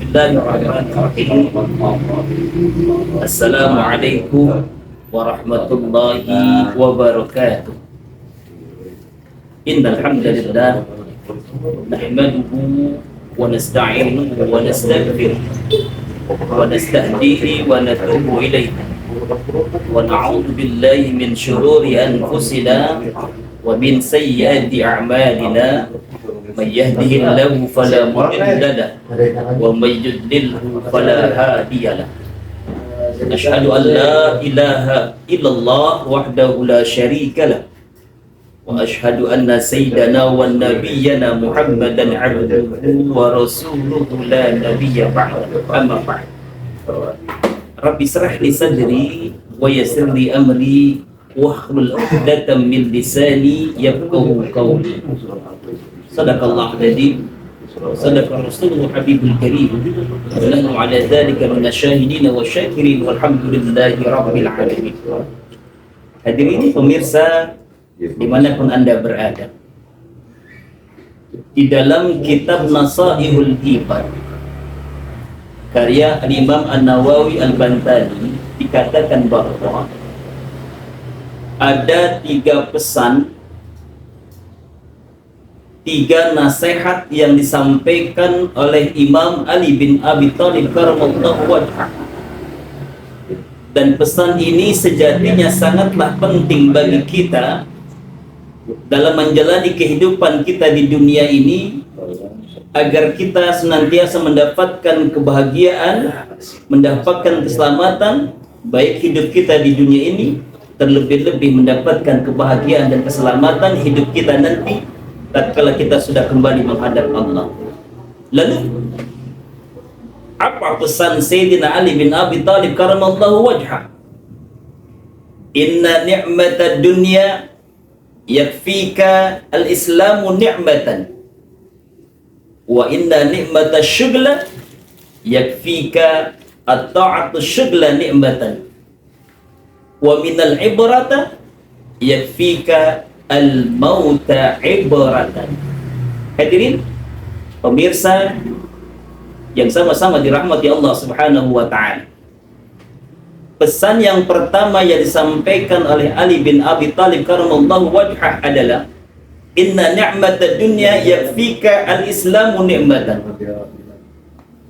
Bismillahirrahmanirrahim. Assalamualaikum warahmatullahi wabarakatuh. Innal hamdalillah nahmaduhu wa nasta'inuhu wa nastaghfiruh wa nastahdihi wa natubu ilayhi wa na'udzu billahi min shururi anfusina wa min sayyiati a'malina. Man yahdihillahu fala mudilla lahu wa may yudlilhu fala hadiya lahu. Asyhadu an la ilaha illallah wahdahu la syarika lahu wa asyhadu anna sayyidana wa nabiyyana Muhammadan abduhu wa rasuluhu la nabiyya ba'dahu. Amma ba'd. Rabbi shrah li sadri wa yassir li amri wahlul 'uqdatam min lisani yafqahu qawli. Sadaqallahu al-azim, sadaqa Rasulullah Habibul Karim, wa nahnu ala dzalika minasyahidin wa syakirin walhamdulillahi rabbil alamin. Hadirin pemirsa dimanapun Anda berada, di dalam kitab Nasaihul Iman karya Imam An-Nawawi Al-Bantani dikatakan bahwa ada 3 pesan, 3 nasihat yang disampaikan oleh Imam Ali bin Abi Thalib karramallahu wajhah. Dan pesan ini sejatinya sangatlah penting bagi kita dalam menjalani kehidupan kita di dunia ini, agar kita senantiasa mendapatkan kebahagiaan, mendapatkan keselamatan, baik hidup kita di dunia ini, terlebih-lebih mendapatkan kebahagiaan dan keselamatan hidup kita nanti tatkala kita sudah kembali menghadap Allah. Lalu apa pesan Sayyidina Ali bin Abi Thalib karramallahu wajhah? Inna ni'matad dunya yakfika al-islamu ni'matan wa inna ni'matash syughla yakfika at-ta'atu syughla ni'matan wa minal ibrata yakfika al-mauta ibratan. Hadirin pemirsa yang sama-sama dirahmati Allah Subhanahu wa ta'ala, pesan yang pertama yang disampaikan oleh Ali bin Abi Thalib karramallahu wajhah adalah inna ni'matad dunya yakfika al-islamu ni'matan.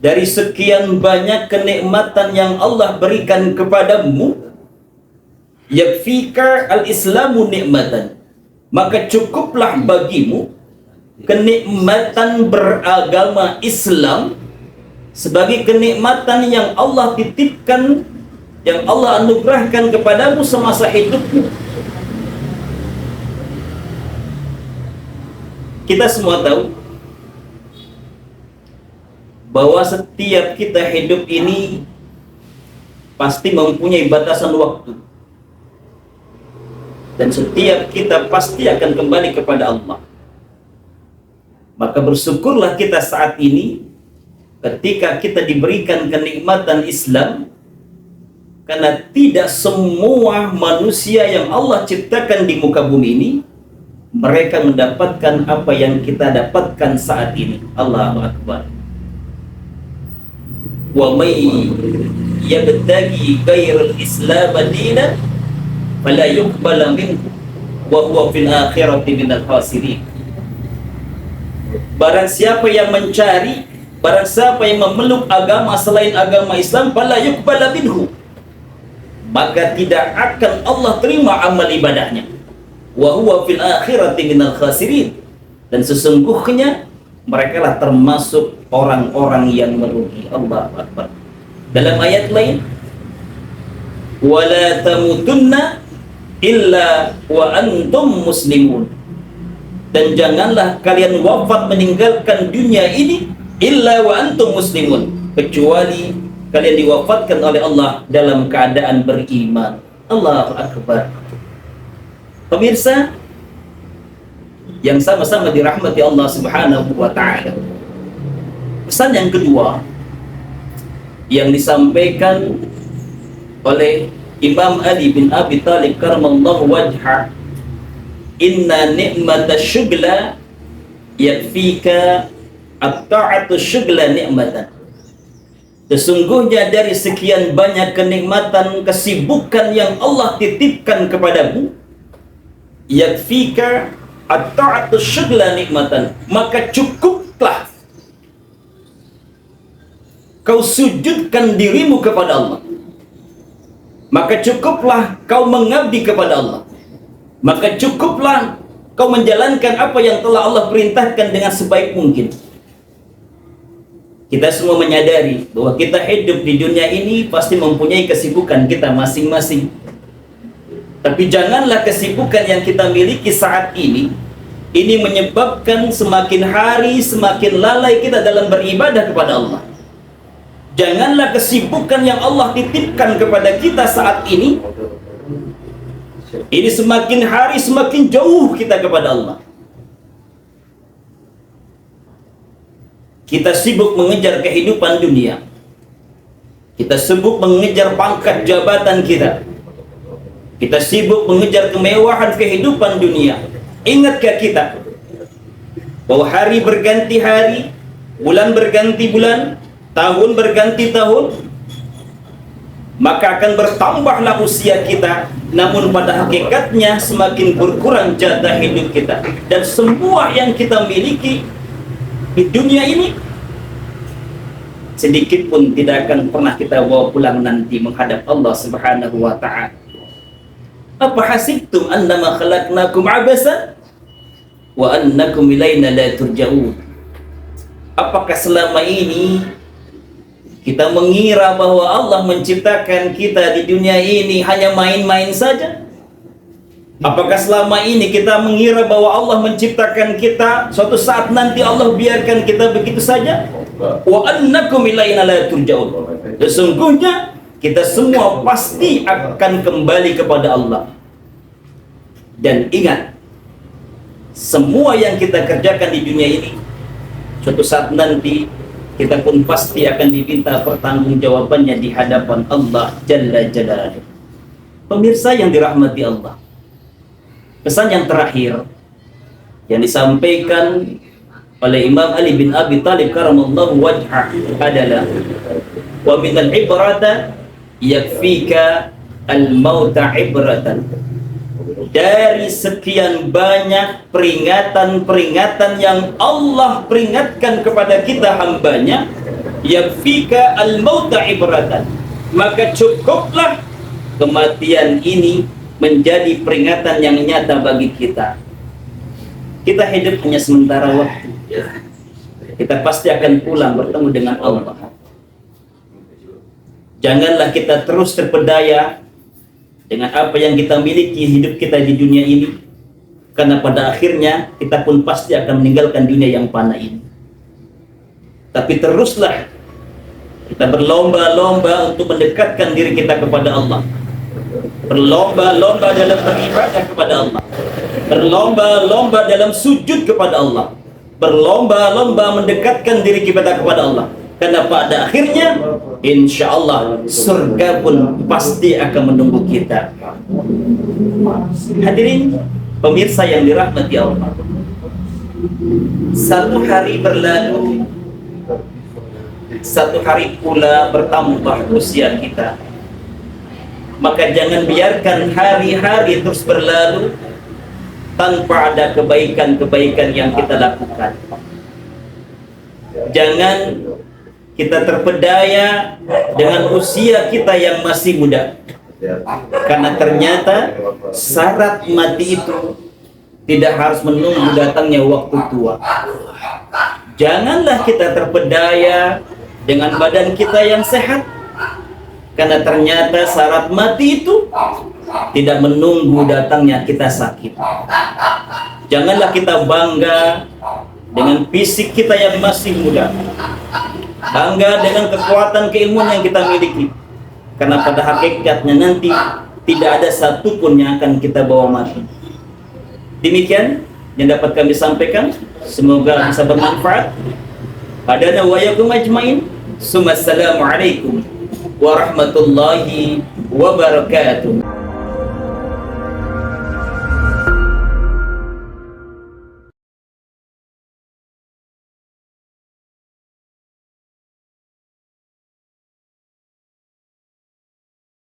Dari sekian banyak kenikmatan yang Allah berikan kepadamu, yakfika al-islamu ni'matan, maka cukuplah bagimu kenikmatan beragama Islam sebagai kenikmatan yang Allah titipkan, yang Allah anugerahkan kepadamu semasa hidupmu. Kita semua tahu bahwa setiap kita hidup ini pasti mempunyai batasan waktu. Dan setiap kita pasti akan kembali kepada Allah. Maka bersyukurlah kita saat ini ketika kita diberikan kenikmatan Islam, karena tidak semua manusia yang Allah ciptakan di muka bumi ini mereka mendapatkan apa yang kita dapatkan saat ini. Allahu Akbar. Wa may yabtaghi ghairal islam dinan fala yuqbala minhu wa huwa fil akhirati minal khasirin. Barang siapa yang mencari, barang siapa yang memeluk agama selain agama Islam, fala yuqbala minhu, maka tidak akan Allah terima amal ibadahnya. Wa huwa fil akhirati minal khasirin, dan sesungguhnya mereka lah termasuk orang-orang yang merugi. Allahu Akbar. Dalam ayat lain, wala tamutunna illa wa antum muslimun, dan janganlah kalian wafat meninggalkan dunia ini illa wa antum muslimun, kecuali kalian diwafatkan oleh Allah dalam keadaan beriman. Allahu Akbar. Pemirsa yang sama-sama dirahmati Allah Subhanahu wa ta'ala, pesan yang kedua yang disampaikan oleh Imam Ali bin Abi Thalib karramallahu wajhah, inna ni'matash syughla yakfika at-ta'atu syughla ni'matan Sesungguhnya dari sekian banyak kenikmatan, kesibukan yang Allah titipkan kepadamu, yakfika at-ta'atu syugla nikmatan, maka cukuplah kau sujudkan dirimu kepada Allah, maka cukuplah kau mengabdi kepada Allah, maka cukuplah kau menjalankan apa yang telah Allah perintahkan dengan sebaik mungkin. Kita semua menyadari bahwa kita hidup di dunia ini pasti mempunyai kesibukan kita masing-masing. Tapi janganlah kesibukan yang kita miliki saat ini menyebabkan semakin hari semakin lalai kita dalam beribadah kepada Allah. Janganlah kesibukan yang Allah titipkan kepada kita saat ini semakin hari semakin jauh kita kepada Allah. Kita sibuk mengejar kehidupan dunia. Kita sibuk mengejar pangkat jabatan kita. Kita sibuk mengejar kemewahan kehidupan dunia. Ingatkah kita bahwa hari berganti hari, bulan berganti bulan, tahun berganti tahun, maka akan bertambahlah usia kita, namun pada hakikatnya semakin berkurang jatah hidup kita. Dan semua yang kita miliki di dunia ini sedikit pun tidak akan pernah kita bawa pulang nanti menghadap Allah Subhanahu wa ta'ala. Apa hasibtum annama khalaqnakum abasan wa annakum ilaina la turja'un? Apakah selama ini kita mengira bahwa Allah menciptakan kita di dunia ini hanya main-main saja? Apakah selama ini kita mengira bahwa Allah menciptakan kita, suatu saat nanti Allah biarkan kita begitu saja? Wa annakum ilaina la turja'un. Sesungguhnya kita semua pasti akan kembali kepada Allah. Dan ingat, semua yang kita kerjakan di dunia ini, suatu saat nanti kita pun pasti akan diminta pertanggungjawabannya di hadapan Allah Jalla Jalaluhu. Pemirsa yang dirahmati Allah, pesan yang terakhir yang disampaikan oleh Imam Ali bin Abi Thalib karamallahu wajhah adalah wa minal ibrata yakfika al-mauta ibratan. Dari sekian banyak peringatan-peringatan yang Allah peringatkan kepada kita hambanya, yakfika al-mauta ibratan, maka cukuplah kematian ini menjadi peringatan yang nyata bagi kita. Kita hidup hanya sementara waktu. Kita pasti akan pulang bertemu dengan Allah. Janganlah kita terus terpedaya dengan apa yang kita miliki hidup kita di dunia ini, karena pada akhirnya kita pun pasti akan meninggalkan dunia yang fana ini. Tapi teruslah kita berlomba-lomba untuk mendekatkan diri kita kepada Allah, berlomba-lomba dalam beribadah kepada Allah, berlomba-lomba dalam sujud kepada Allah, berlomba-lomba mendekatkan diri kita kepada Allah. Karena pada akhirnya insya Allah surga pun pasti akan menunggu kita. Hadirin pemirsa yang dirahmati Allah, satu hari berlalu, satu hari pula bertambah usia kita. Maka jangan biarkan hari-hari terus berlalu tanpa ada kebaikan-kebaikan yang kita lakukan. Jangan kita terpedaya dengan usia kita yang masih muda, karena ternyata syarat mati itu tidak harus menunggu datangnya waktu tua. Janganlah kita terpedaya dengan badan kita yang sehat, karena ternyata syarat mati itu tidak menunggu datangnya kita sakit. Janganlah kita bangga dengan fisik kita yang masih muda, bangga dengan kekuatan keilmuan yang kita miliki, karena pada hakikatnya nanti tidak ada satupun yang akan kita bawa mati. Demikian yang dapat kami sampaikan, semoga bisa bermanfaat. Hadana wa yakum ajmain. Assalamualaikum warahmatullahi wabarakatuh.